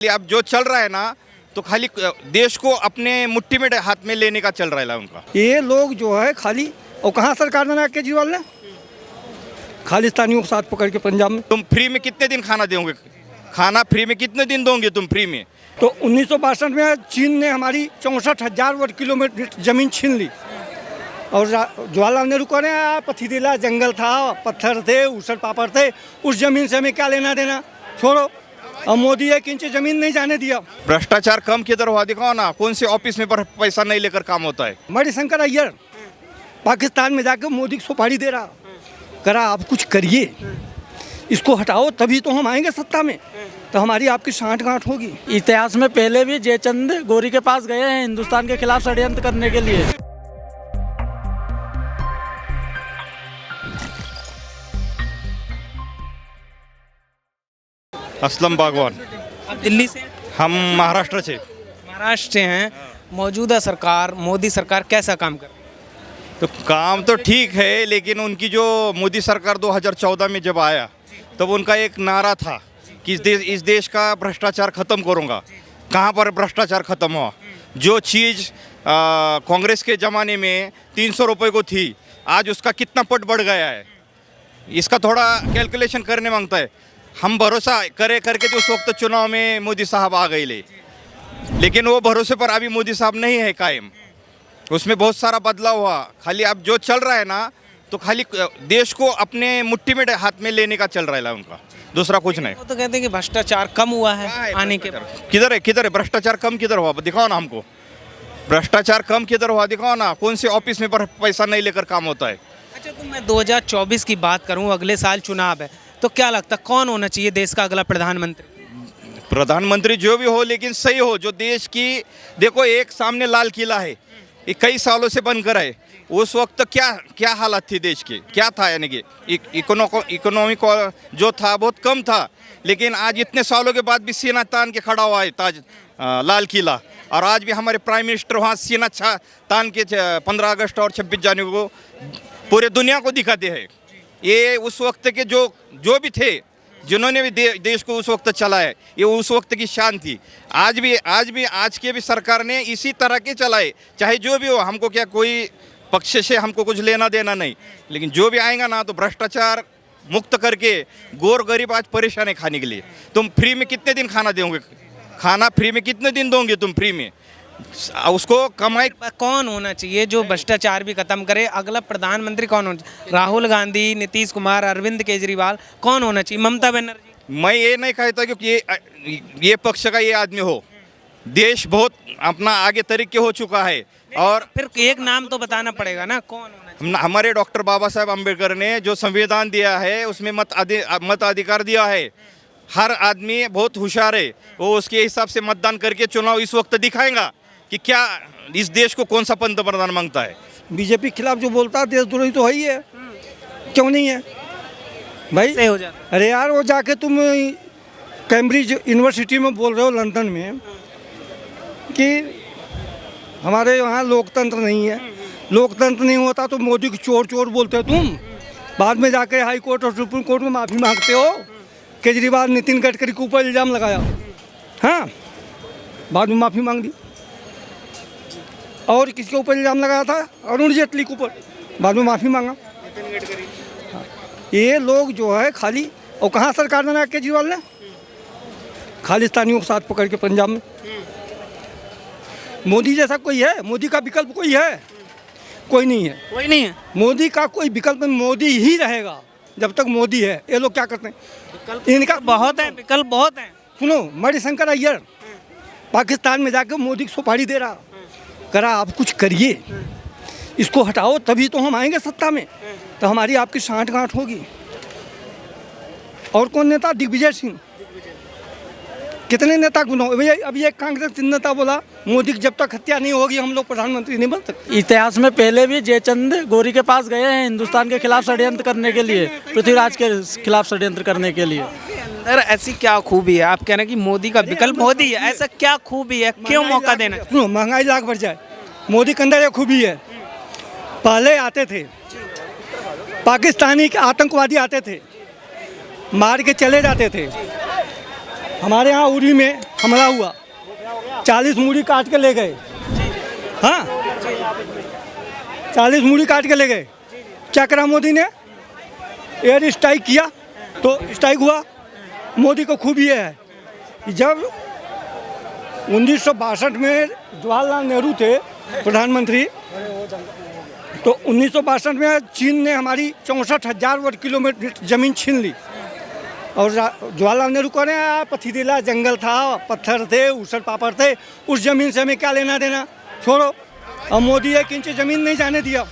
अब जो चल रहा है ना तो खाली देश को अपने मुट्ठी में हाथ में लेने का चल रहा है उनका। ये लोग जो है खाली, और कहाँ सरकार बनाया केजरीवाल ने? खालिस्तानियों के साथ पकड़ के पंजाब में। तुम फ्री में कितने दिन खाना दोगे? खाना फ्री में कितने दिन दोगे तुम फ्री में? तो 1962 में चीन ने हमारी 64,000 वर्ग किलोमीटर जमीन छीन ली। और जवाहरलाल नेहरू कह रहे हैं पथरीला जंगल था, पत्थर थे, ऊसर पापड़ थे, उस जमीन से हमें क्या लेना देना, छोड़ो। और मोदी 1 इंच जमीन नहीं जाने दिया। भ्रष्टाचार कम किधर हुआ दिखाओ ना, कौन से ऑफिस में पैसा नहीं लेकर काम होता है? मणिशंकर अय्यर पाकिस्तान में जाकर मोदी को सुपारी दे रहा, करा आप कुछ करिए, इसको हटाओ तभी तो हम आएंगे सत्ता में, तो हमारी आपकी सांठ-गांठ होगी। इतिहास में पहले भी जयचंद गौरी के पास गए हैं हिंदुस्तान के खिलाफ षड्यंत्र करने के लिए। असलम बागवान। आप दिल्ली से? हम महाराष्ट्र से। महाराष्ट्र से हैं। मौजूदा सरकार, मोदी सरकार कैसा काम कर रही है? तो काम तो ठीक है, लेकिन उनकी जो मोदी सरकार 2014 में जब आया तब उनका एक नारा था कि इस देश का भ्रष्टाचार ख़त्म करूँगा। कहाँ पर भ्रष्टाचार ख़त्म हुआ? जो चीज़ कांग्रेस के ज़माने में 300 रुपये को थी, आज उसका कितना पट बढ़ गया है, इसका थोड़ा कैलकुलेशन करने मांगता है। हम भरोसा करे करके जो उस वक्त चुनाव में मोदी साहब आ गए लेकिन वो भरोसे पर अभी मोदी साहब नहीं है कायम। उसमें बहुत सारा बदलाव हुआ। खाली अब जो चल रहा है ना तो खाली देश को अपने मुट्ठी में हाथ में लेने का चल रहा है उनका, दूसरा कुछ नहीं। वो तो कहते हैं कि भ्रष्टाचार कम हुआ है आने के बाद। किधर है भ्रष्टाचार कम किधर हुआ दिखाओ ना हमको। भ्रष्टाचार कम किधर हुआ दिखाओ ना, कौन से ऑफिस में पैसा नहीं लेकर काम होता है? अच्छा, तो मैं 2024 की बात करूं, अगले साल चुनाव है, तो क्या लगता है कौन होना चाहिए देश का अगला प्रधानमंत्री? प्रधानमंत्री जो भी हो, लेकिन सही हो, जो देश की, देखो एक सामने लाल किला है, ये कई सालों से बनकर है। उस वक्त क्या हालत थी देश की, क्या था, यानी कि इकोनॉमी को जो था बहुत कम था, लेकिन आज इतने सालों के बाद भी सीना तान के खड़ा हुआ है ताज लाल किला। और आज भी हमारे प्राइम मिनिस्टर वहाँ सीना तान के 15 अगस्त और 26 जनवरी को पूरे दुनिया को दिखाते हैं। ये उस वक्त के जो भी थे, जिन्होंने भी देश को उस वक्त चलाया, ये उस वक्त की शान थी। आज के भी सरकार ने इसी तरह के चलाए, चाहे जो भी हो। हमको क्या कोई पक्ष से हमको कुछ लेना देना नहीं, लेकिन जो भी आएगा ना तो भ्रष्टाचार मुक्त करके गोर गरीब आज परेशान है खाने के लिए। तुम फ्री में कितने दिन खाना दोगे? खाना फ्री में कितने दिन दोगे तुम फ्री में? उसको कमाई कौन होना चाहिए जो भ्रष्टाचार भी खत्म करे? अगला प्रधानमंत्री कौन होना चाहिए? राहुल गांधी, नीतीश कुमार, अरविंद केजरीवाल, कौन होना चाहिए? ममता बनर्जी? मैं ये नहीं कहता कि ये पक्ष का ये आदमी हो। देश बहुत अपना आगे तरीके हो चुका है। और फिर एक नाम तो बताना पड़ेगा ना, कौन होना चाहिए? हमारे डॉक्टर बाबा साहेब अम्बेडकर ने जो संविधान दिया है उसमें मत अधिकार दिया है। हर आदमी बहुत होशियार है, वो उसके हिसाब से मतदान करके चुनाव इस वक्त दिखाएगा कि क्या इस देश को कौन सा पंतप्रधान मांगता है। बीजेपी के खिलाफ जो बोलता है देशद्रोही तो है ही है, क्यों नहीं है भाई? से हो जाता। अरे यार, वो जाके तुम कैम्ब्रिज यूनिवर्सिटी में बोल रहे हो लंदन में कि हमारे यहाँ लोकतंत्र नहीं है। लोकतंत्र नहीं होता तो मोदी को चोर चोर बोलते हो तुम, बाद में जाके हाई कोर्ट और सुप्रीम कोर्ट में माफ़ी मांगते हो। केजरीवाल नितिन गडकरी के ऊपर इल्ज़ाम लगाया, हाँ, बाद में माफ़ी मांग दी। और किसके ऊपर इल्ज़ाम लगाया था? अरुण जेटली के ऊपर, बाद में माफ़ी मांगा। हाँ। ये लोग जो है खाली, और कहाँ सरकार बनाया केजरीवाल ने? खालिस्तानियों के साथ पकड़ के पंजाब में। मोदी जैसा कोई है? मोदी का विकल्प कोई है? कोई नहीं है। कोई नहीं है। मोदी का कोई विकल्प नहीं, मोदी ही रहेगा जब तक मोदी है। ये लोग क्या करते हैं? इनका बहुत है, विकल्प बहुत है। सुनो, मणिशंकर अय्यर पाकिस्तान में जाकर मोदी को सुपारी दे रहा, करा आप कुछ करिए, इसको हटाओ तभी तो हम आएंगे सत्ता में, तो हमारी आपकी सांठ-गांठ होगी। और कौन नेता? दिग्विजय सिंह। कितने नेता गुनाह? अभी एक कांग्रेस नेता बोला मोदी की जब तक हत्या नहीं होगी हम लोग प्रधानमंत्री नहीं बन सकते। इतिहास में पहले भी जयचंद गौरी के पास गए हैं हिंदुस्तान के खिलाफ षड्यंत्र करने के लिए, पृथ्वीराज के खिलाफ षड्यंत्र करने के लिए। अंदर ऐसी क्या खूबी है? आप कह रहे हैं कि मोदी का विकल्प मोदी है, ऐसा क्या खूबी है? क्यों मौका देना? सुनो, महंगाई लाख बढ़ जाए, मोदी के अंदर एक खूबी है। पहले आते थे पाकिस्तानी आतंकवादी, आते थे, मार के चले जाते थे। हमारे यहाँ उरी में हमला हुआ, 40 मूड़ी काट के ले गए। हाँ, 40 मूड़ी काट के ले गए। क्या करा मोदी ने? एयर स्ट्राइक किया तो स्ट्राइक हुआ। मोदी को खूब ये है कि जब 1962 में जवाहरलाल नेहरू थे प्रधानमंत्री, तो 1962 में चीन ने हमारी 64,000 वर्ग किलोमीटर ज़मीन छीन ली। और जवाहरलाल नेहरू कह रहे हैं पथरीला जंगल था, पत्थर थे, ऊसर पापड़ थे, उस ज़मीन से हमें क्या लेना देना, छोड़ो। और मोदी 1 इंच ज़मीन नहीं जाने दिया।